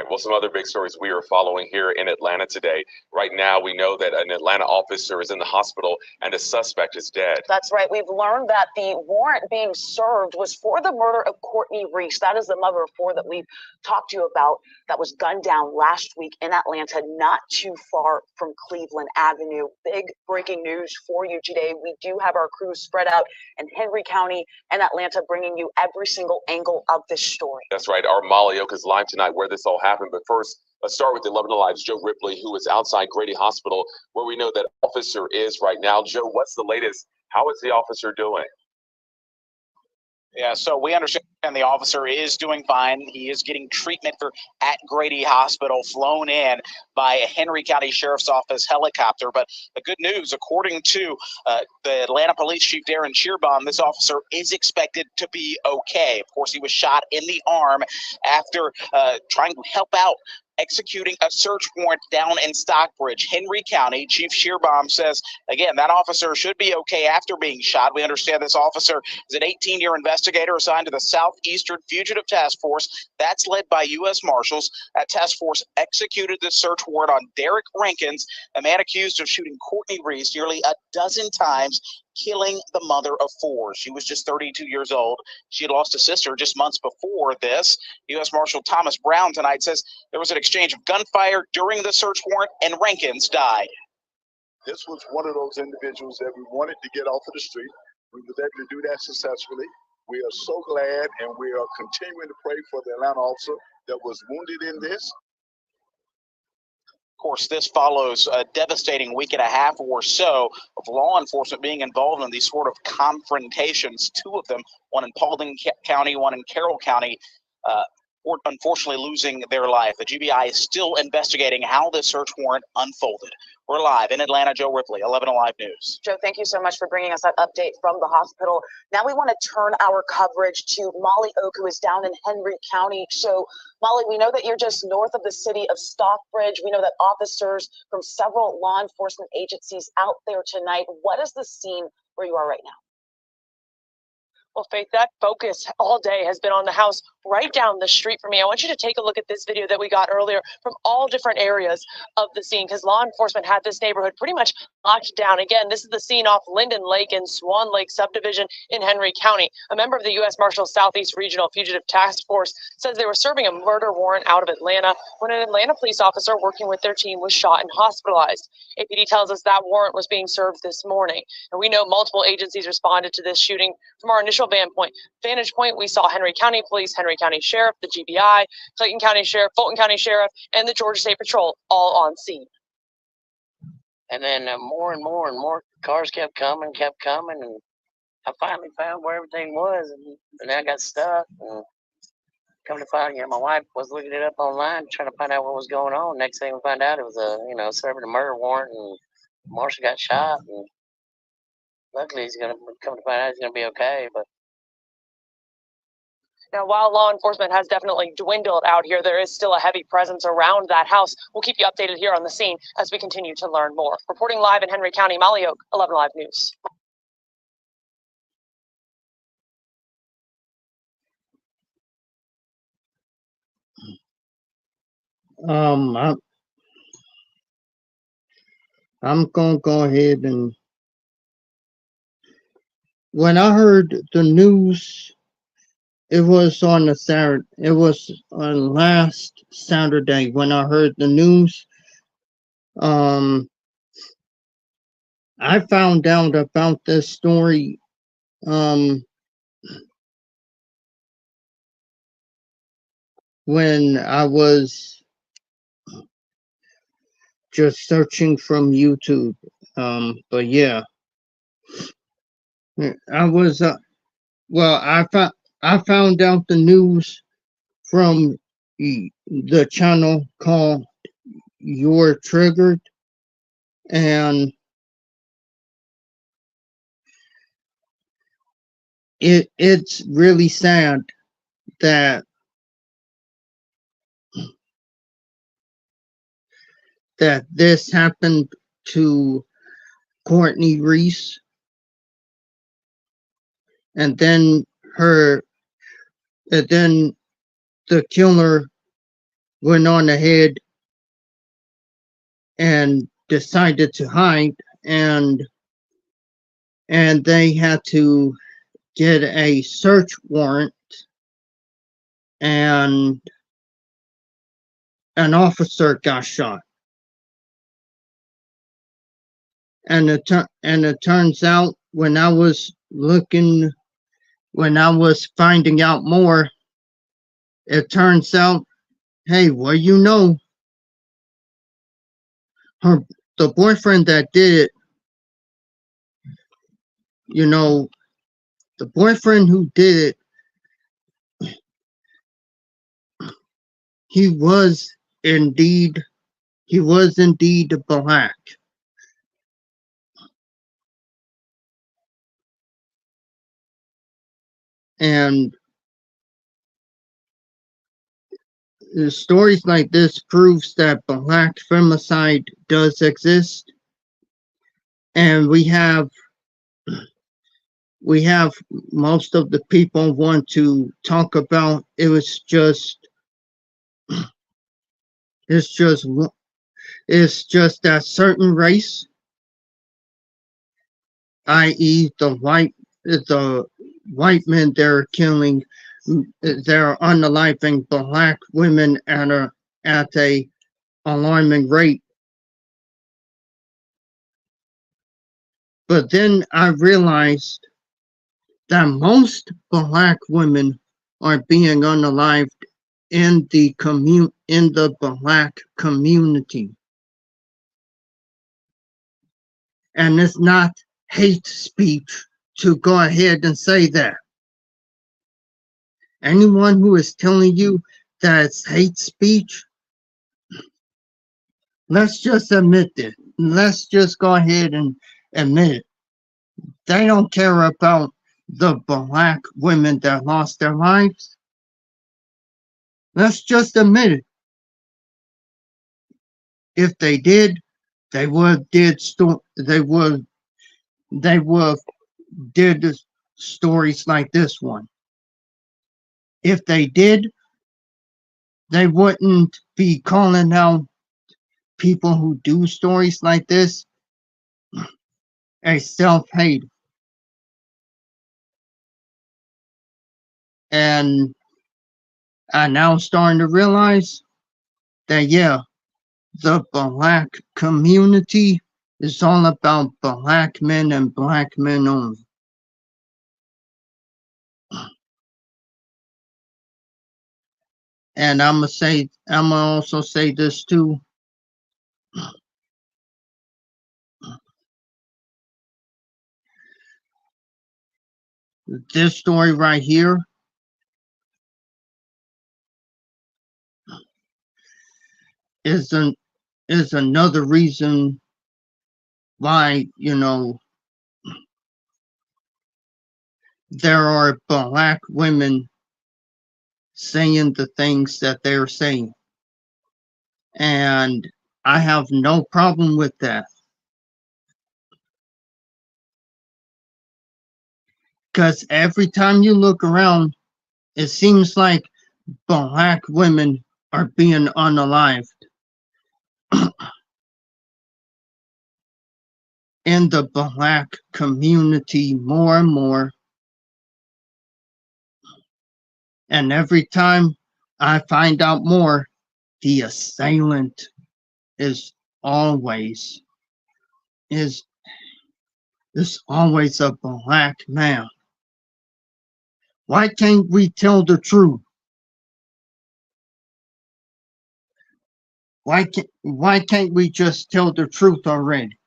right. Well, some other big stories we are following here in Atlanta today. Right now, we know that an Atlanta officer is in the hospital and a suspect is dead. That's right. We've learned that the warrant being served was for the murder of Courtney Reese. That is the mother of four that we've talked to you about that was gunned down last week in Atlanta, not too far from Cleveland Avenue. Big breaking news for you today. We do have our crews spread out in Henry County and Atlanta, bringing you every single angle of this story. That's right. Our Molly Oak is live tonight where this all happened. But first, let's start with 11 Alive's Joe Ripley, who is outside Grady Hospital, where we know that officer is right now. Joe, what's the latest? How is the officer doing? Yeah, so we understand the officer is doing fine. He is getting treatment at Grady Hospital, flown in by a Henry County Sheriff's Office helicopter. But the good news, according to the Atlanta Police Chief Darren Shearbaum, this officer is expected to be okay. Of course, he was shot in the arm after trying to help out executing a search warrant down in Stockbridge, Henry County. Chief Shearbaum says, again, that officer should be okay after being shot. We understand this officer is an 18-year investigator assigned to the Southeastern Fugitive Task Force. That's led by U.S. Marshals. That task force executed the search warrant on Derek Rankins, a man accused of shooting Courtney Reese nearly a dozen times, killing the mother of four. She was just 32 years old. She had lost a sister just months before this. U.S. Marshal Thomas Brown tonight says there was an exchange of gunfire during the search warrant and Rankins died. This was one of those individuals that we wanted to get off of the street. We were able to do that successfully. We are so glad, and we are continuing to pray for the Atlanta officer that was wounded in this. Of course, this follows a devastating week and a half or so of law enforcement being involved in these sort of confrontations. Two of them, one in Paulding County, one in Carroll County, unfortunately losing their life. The GBI is still investigating how this search warrant unfolded. We're live in Atlanta. Joe Ripley, 11 Alive News. Joe, thank you so much for bringing us that update from the hospital. Now we want to turn our coverage to Molly Oak, who is down in Henry County. So, Molly, we know that you're just north of the city of Stockbridge. We know that officers from several law enforcement agencies out there tonight. What is the scene where you are right now? Well, Faith, that focus all day has been on the house right down the street from me. I want you to take a look at this video that we got earlier from all different areas of the scene, because law enforcement had this neighborhood pretty much locked down. Again, this is the scene off Linden Lake and Swan Lake subdivision in Henry County. A member of the U.S. Marshals Southeast Regional Fugitive Task Force says they were serving a murder warrant out of Atlanta when an Atlanta police officer working with their team was shot and hospitalized. APD tells us that warrant was being served this morning. And we know multiple agencies responded to this shooting. From our initial vantage point, we saw Henry County Police, Henry County Sheriff, the GBI, Clayton County Sheriff, Fulton County Sheriff, and the Georgia State Patrol all on scene. And then more and more cars kept coming, and I finally found where everything was, and then I got stuck. And come to find, my wife was looking it up online, trying to find out what was going on. Next thing we found out, it was serving a murder warrant, and Marshall got shot, and luckily he's gonna come to find out he's gonna be okay. But now, while law enforcement has definitely dwindled out here, there is still a heavy presence around that house. We'll keep you updated here on the scene as we continue to learn more. Reporting live in Henry County, Molly Oak, 11 Live News. I'm gonna go ahead and when I heard the news, it was on the Saturday. It was on last Saturday when I heard the news. I found out about this story. When I was just searching from YouTube. But yeah, I was. I found out the news from the channel called You're Triggered, and it's really sad that this happened to Courtney Reese, and then the killer went on ahead and decided to hide, and they had to get a search warrant, and an officer got shot. And it turns out, when I was finding out more, it turns out, hey, well, the boyfriend that did it, the boyfriend who did it, he was indeed black. And stories like this proves that black femicide does exist, and we have most of the people want to talk about it's just that certain race, i.e. the white men, they're killing, they're unaliving black women at a alarming rate. But then I realized that most black women are being unalived in the black community. And it's not hate speech to go ahead and say that. Anyone who is telling you that it's hate speech, let's just admit it. Let's just go ahead and admit it. They don't care about the black women that lost their lives. Let's just admit it. If they did, they would did stories like this one. If they did, they wouldn't be calling out people who do stories like this a self-hate. And I'm now starting to realize that, yeah, the black community is all about black men and black men only. And I'm gonna also say this too. This story right here is another reason why, there are black women saying the things that they're saying. And I have no problem with that. Because every time you look around, it seems like black women are being unalived. In the black community more and more. And every time I find out more, the assailant is always a black man. Why can't we tell the truth? Why can't we just tell the truth already?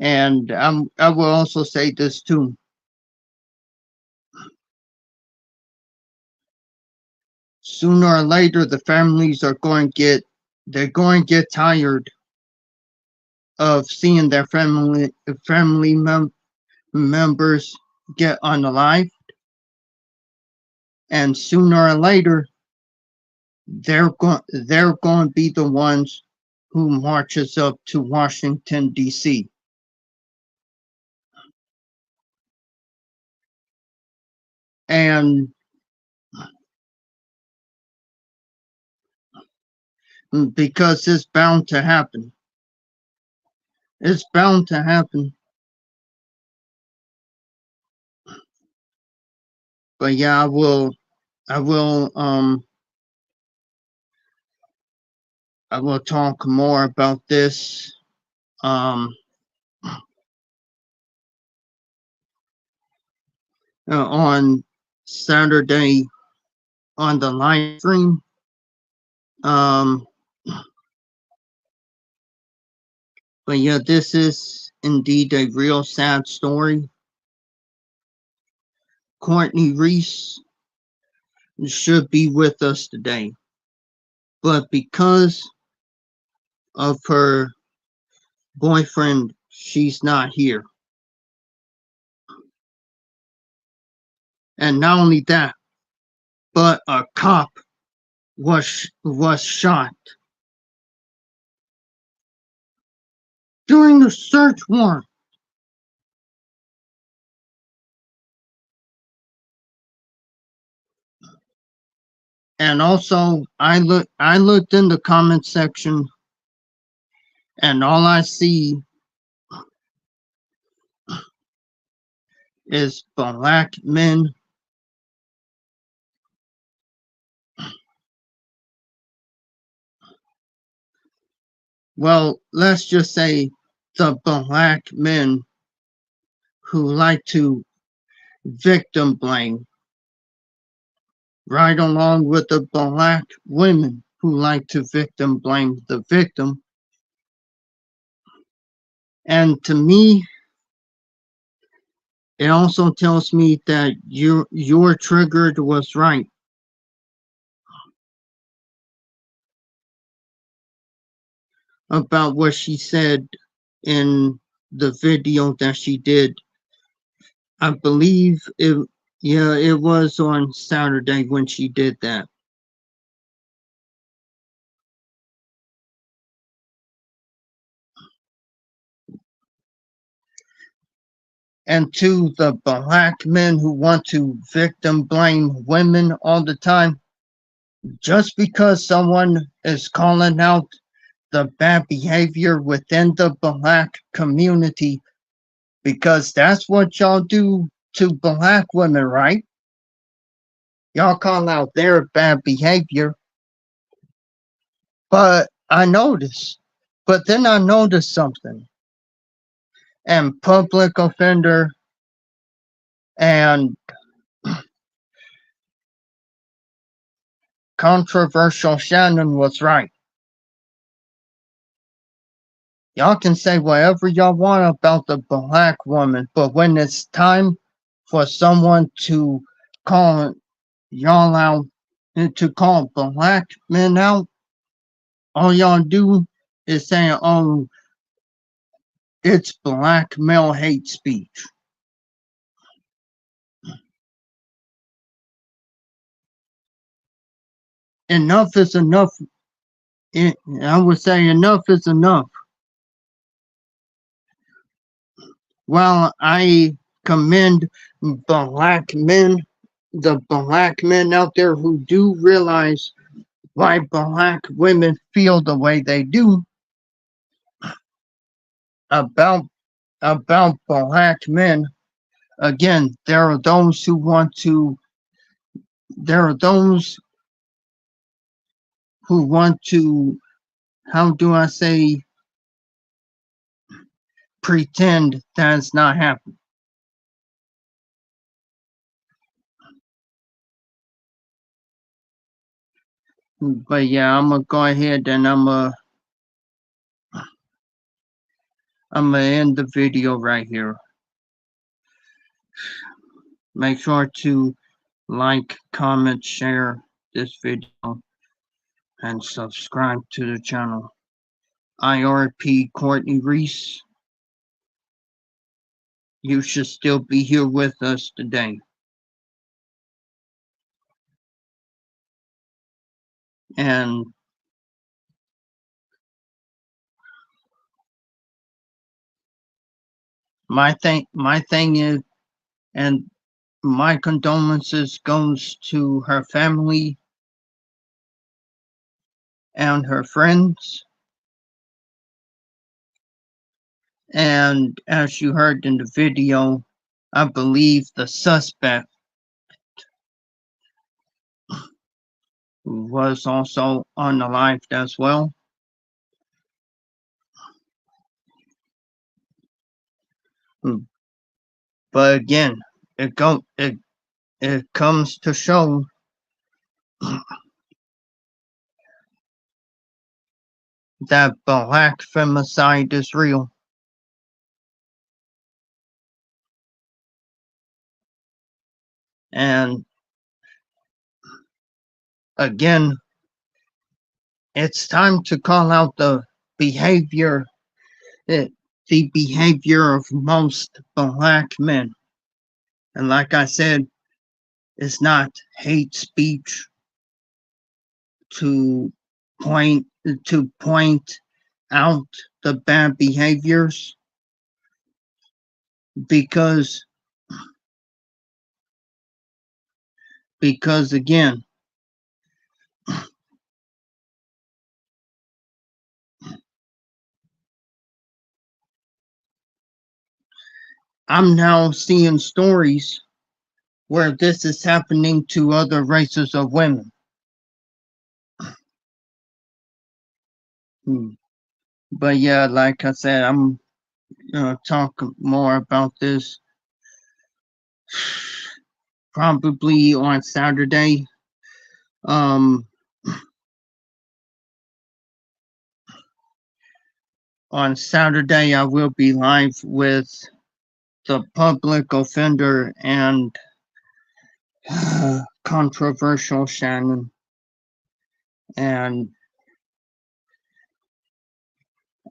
And I will also say this too. Sooner or later, the families are going to get tired of seeing their family members get unalived, and sooner or later, they're going to be the ones who marches up to Washington, D.C. And because it's bound to happen. It's bound to happen. But yeah, I will I will talk more about this um on Saturday on the live stream. Um but yeah, this is indeed a real sad story. Courtney Reese should be with us today, but because of her boyfriend, she's not here. And not only that, but a cop was shot during the search warrant. And also, I looked in the comment section, and all I see is black men. Well, let's just say the black men who like to victim blame, right along with the black women who like to victim blame the victim. And to me, it also tells me that your triggered was right about what she said in the video that she did. I believe it was on Saturday when she did that. And to the black men who want to victim blame women all the time, just because someone is calling out the bad behavior within the black community, because that's what y'all do to black women, right? Y'all call out their bad behavior. But then I noticed something. And public offender and controversial Shannon was right. Y'all can say whatever y'all want about the black woman, but when it's time for someone to call y'all out and to call black men out, all y'all do is say, oh, it's black male hate speech. Enough is enough. I would say enough is enough. While I commend black men, the black men out there who do realize why black women feel the way they do about black men, again, there are those who want to there are those who want to, how do I say, pretend that's not happening. But yeah, I'm gonna go ahead and I'm gonna end the video right here. Make sure to like, comment, share this video, and subscribe to the channel. IRP Courtney Reese, you should still be here with us today. And my thing is, and my condolences goes to her family and her friends. And as you heard in the video, I believe the suspect was also unalived as well. But again, it comes to show that black femicide is real. And again, it's time to call out the behavior the behavior of most black men. And like I said, it's not hate speech to point out the bad behaviors, because again, I'm now seeing stories where this is happening to other races of women. But yeah, like I said, I'm gonna talk more about this probably on Saturday. On Saturday, I will be live with the public offender and controversial Shannon. And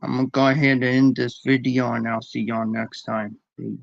I'm gonna go ahead and end this video, and I'll see y'all next time. Peace.